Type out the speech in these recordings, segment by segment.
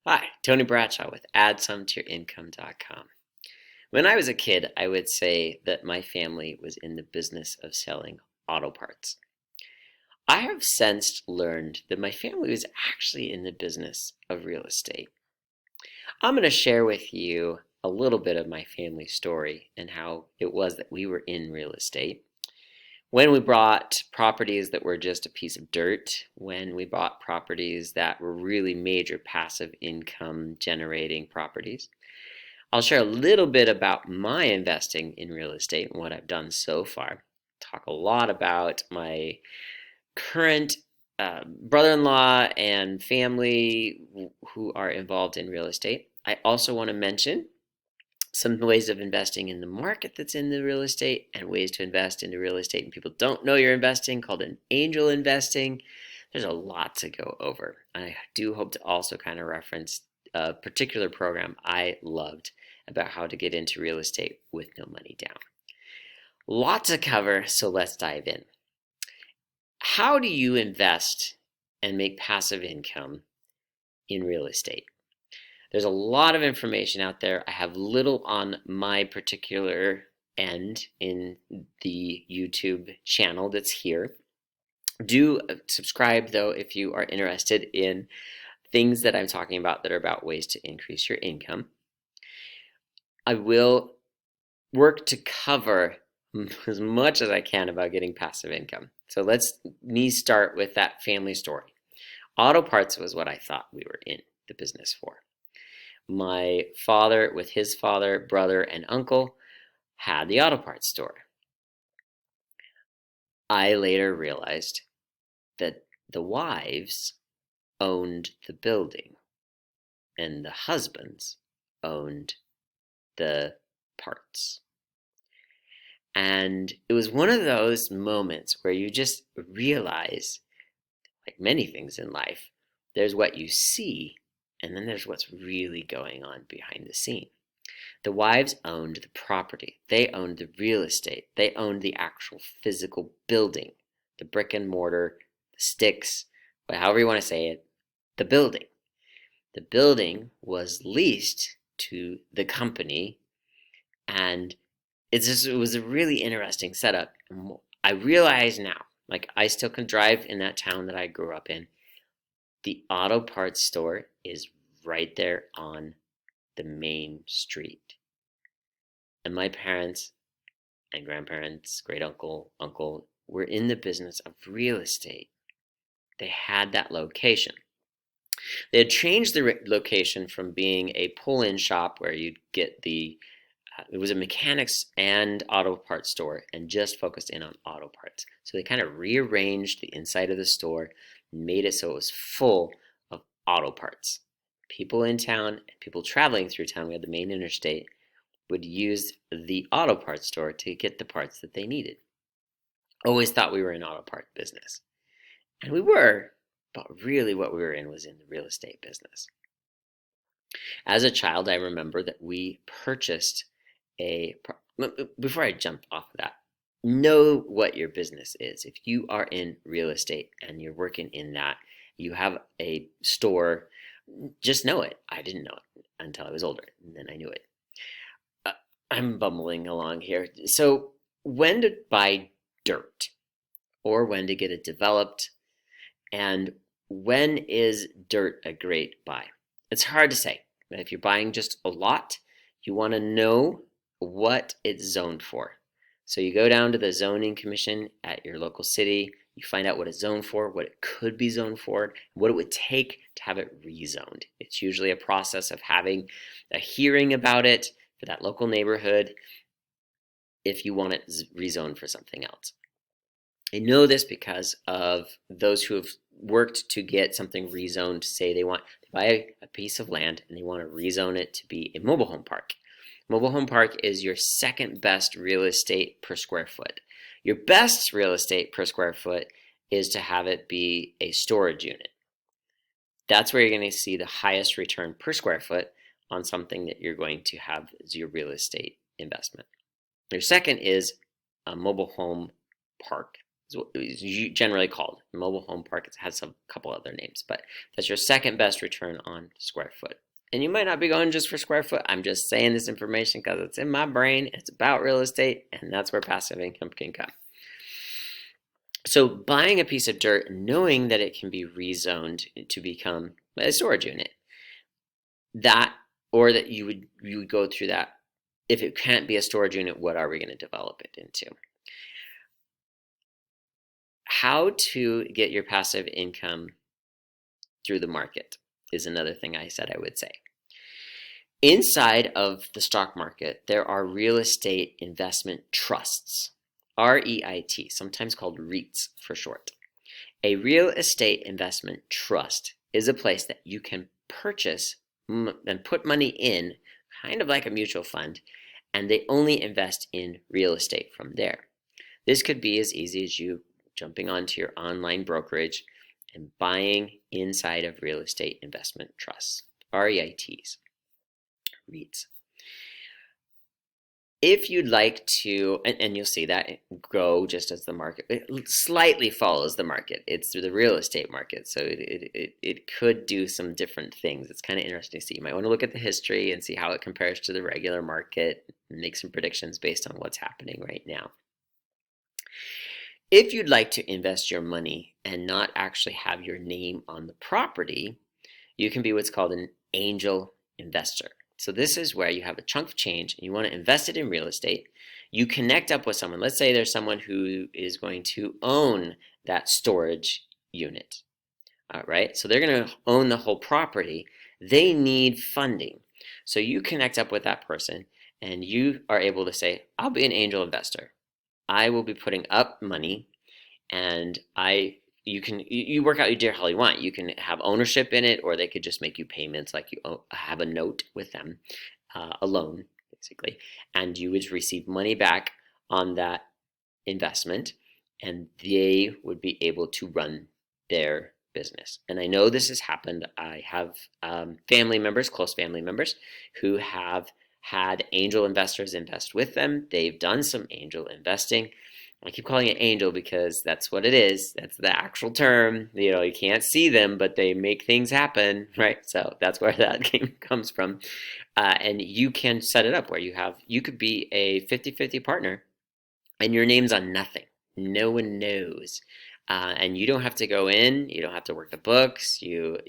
Hi, Tony Bradshaw with AddSomeToYourIncome.com. When I was a kid, I would say that my family was in the business of selling auto parts. I have since learned that my family was actually in the business of real estate. I'm going to share with you a little bit of my family story and how it was that we were in real estate. When we bought properties that were just a piece of dirt, when we bought properties that were really major passive income generating properties. I'll share a little bit about my investing in real estate and what I've done so far. Talk a lot about my current brother-in-law and family who are involved in real estate. I also want to mention some ways of investing in the market that's in the real estate and ways to invest into real estate and people don't know you're investing, called an angel investing. There's a lot to go over. I do hope to also kind of reference a particular program I loved about how to get into real estate with no money down. Lot to cover, so let's dive in. How do you invest and make passive income in real estate? There's a lot of information out there. I have little on my particular end in the YouTube channel that's here. Do subscribe though if you are interested in things that I'm talking about that are about ways to increase your income. I will work to cover as much as I can about getting passive income. So let's me start with that family story. Auto parts was what I thought we were in the business for. My father, with his father, brother, and uncle, had the auto parts store. I later realized that the wives owned the building and the husbands owned the parts. And it was one of those moments where you just realize, like many things in life, there's what you see, and then there's what's really going on behind the scene. The wives owned the property. They owned the real estate. They owned the actual physical building, the brick and mortar, the sticks, however you want to say it, the building. The building was leased to the company, and it was a really interesting setup. I realize now, like I still can drive in that town that I grew up in. The auto parts store is right there on the main street. And my parents and grandparents, great uncle, were in the business of real estate. They had that location. They had changed the location from being a pull-in shop where you'd get it was a mechanics and auto parts store and just focused in on auto parts. So they kind of rearranged the inside of the store and made it so it was full of auto parts. People in town and people traveling through town, we had the main interstate, would use the auto parts store to get the parts that they needed. Always thought we were in auto part business. And we were, but really what we were in was in the real estate business. As a child, I remember that we purchased before I jump off of that, know what your business is. If you are in real estate and you're working in that, you have a store, just know it. I didn't know it until I was older, and then I knew it. I'm bumbling along here. So when to buy dirt or when to get it developed, and when is dirt a great buy? It's hard to say. If you're buying just a lot, you want to know what it's zoned for. So you go down to the zoning commission at your local city, you find out what it's zoned for, what it could be zoned for, what it would take to have it rezoned. It's usually a process of having a hearing about it for that local neighborhood if you want it rezoned for something else. I know this because of those who have worked to get something rezoned. Say they buy a piece of land and they want to rezone it to be a mobile home park. Mobile home park is your second best real estate per square foot. Your best real estate per square foot is to have it be a storage unit. That's where you're going to see the highest return per square foot on something that you're going to have as your real estate investment. Your second is a mobile home park is what it's generally called. Mobile home park, it has a couple other names, but that's your second best return on square foot. And you might not be going just for square foot. I'm just saying this information because it's in my brain. It's about real estate, and that's where passive income can come. So buying a piece of dirt, knowing that it can be rezoned to become a storage unit, that, or that you would go through that. If it can't be a storage unit, what are we going to develop it into? How to get your passive income through the market is another thing I said I would say. Inside of the stock market, there are real estate investment trusts, REIT, sometimes called REITs for short. A real estate investment trust is a place that you can purchase and put money in, kind of like a mutual fund, and they only invest in real estate from there. This could be as easy as you jumping onto your online brokerage and buying inside of real estate investment trusts, REITs, REITs. If you'd like to, and you'll see that grow just as the market, it slightly follows the market. It's through the real estate market, so it could do some different things. It's kind of interesting to see. You might want to look at the history and see how it compares to the regular market and make some predictions based on what's happening right now. If you'd like to invest your money and not actually have your name on the property, you can be what's called an angel investor. So this is where you have a chunk of change and you want to invest it in real estate. You connect up with someone. Let's say there's someone who is going to own that storage unit. All right, so they're going to own the whole property. They need funding. So you connect up with that person and you are able to say, I'll be an angel investor. I will be putting up money, and you work out your deal how you want. You can have ownership in it, or they could just make you payments, like you have a note with them, a loan basically, and you would receive money back on that investment, and they would be able to run their business. And I know this has happened. I have family members, close family members, who have had angel investors invest with them. They've done some angel investing. I keep calling it angel because that's what it is. That's the actual term. You can't see them, but they make things happen, right? So that's where that game comes from. And you can set it up where you could be a 50-50 partner and your name's on nothing. No one knows. And you don't have to go in. You don't have to work the books. You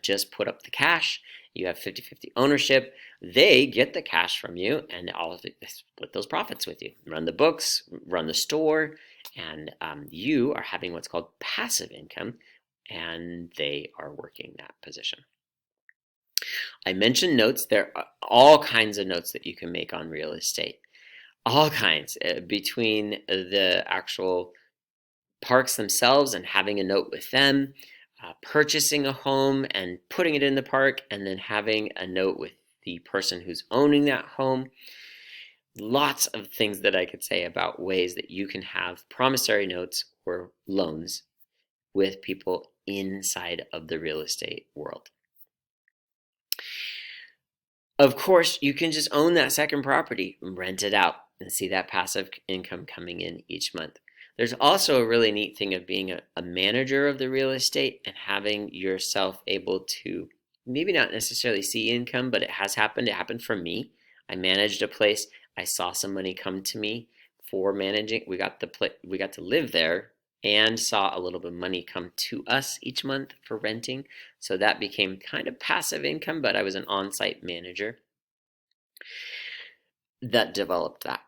just put up the cash. You have 50-50 ownership. They get the cash from you and all of it, split those profits with you. Run the books, run the store, and you are having what's called passive income, and they are working that position. I mentioned notes. There are all kinds of notes that you can make on real estate. All kinds, between the actual parks themselves and having a note with them, purchasing a home and putting it in the park, and then having a note with the person who's owning that home. Lots of things that I could say about ways that you can have promissory notes or loans with people inside of the real estate world. Of course, you can just own that second property, rent it out, and see that passive income coming in each month. There's also a really neat thing of being a manager of the real estate and having yourself able to maybe not necessarily see income, but it has happened. It happened for me. I managed a place. I saw some money come to me for managing. We got to live there and saw a little bit of money come to us each month for renting. So that became kind of passive income, but I was an on-site manager that developed that.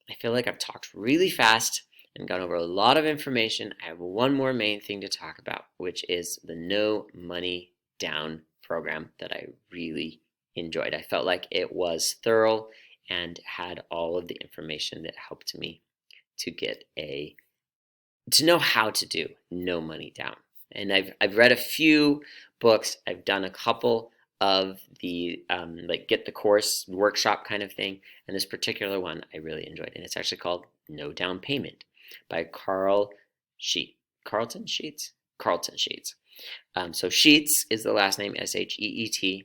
I feel like I've talked really fast and gone over a lot of information. I have one more main thing to talk about, which is the No Money Down program that I really enjoyed. I felt like it was thorough and had all of the information that helped me to know how to do no money down. And I've read a few books. I've done a couple of the like get the course workshop kind of thing, and this particular one I really enjoyed, and it's actually called No Down Payment by Carlton Sheets. So Sheets is the last name, Sheets.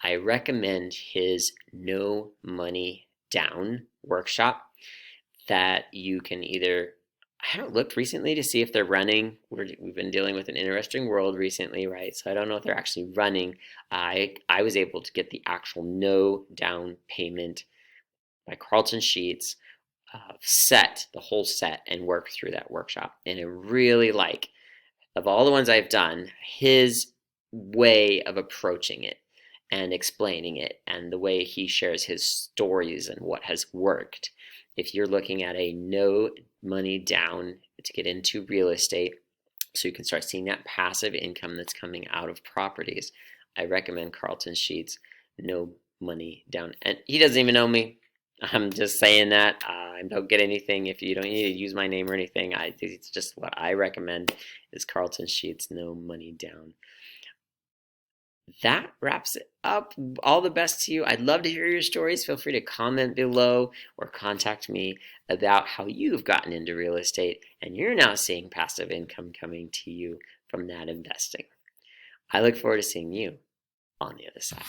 I recommend his No Money Down workshop that you can either I haven't looked recently to see if they're running. We've been dealing with an interesting world recently, right? So I don't know if they're actually running. I was able to get the actual no down payment by Carlton Sheets set, the whole set, and work through that workshop. And I really like, of all the ones I've done, his way of approaching it and explaining it and the way he shares his stories and what has worked. If you're looking at a no money down to get into real estate, so you can start seeing that passive income that's coming out of properties, I recommend Carlton Sheets, no money down. And he doesn't even know me. I'm just saying that. I don't get anything if you don't need to use my name or anything. It's just what I recommend is Carlton Sheets, no money down. That wraps it up. All the best to you. I'd love to hear your stories. Feel free to comment below or contact me about how you've gotten into real estate and you're now seeing passive income coming to you from that investing. I look forward to seeing you on the other side.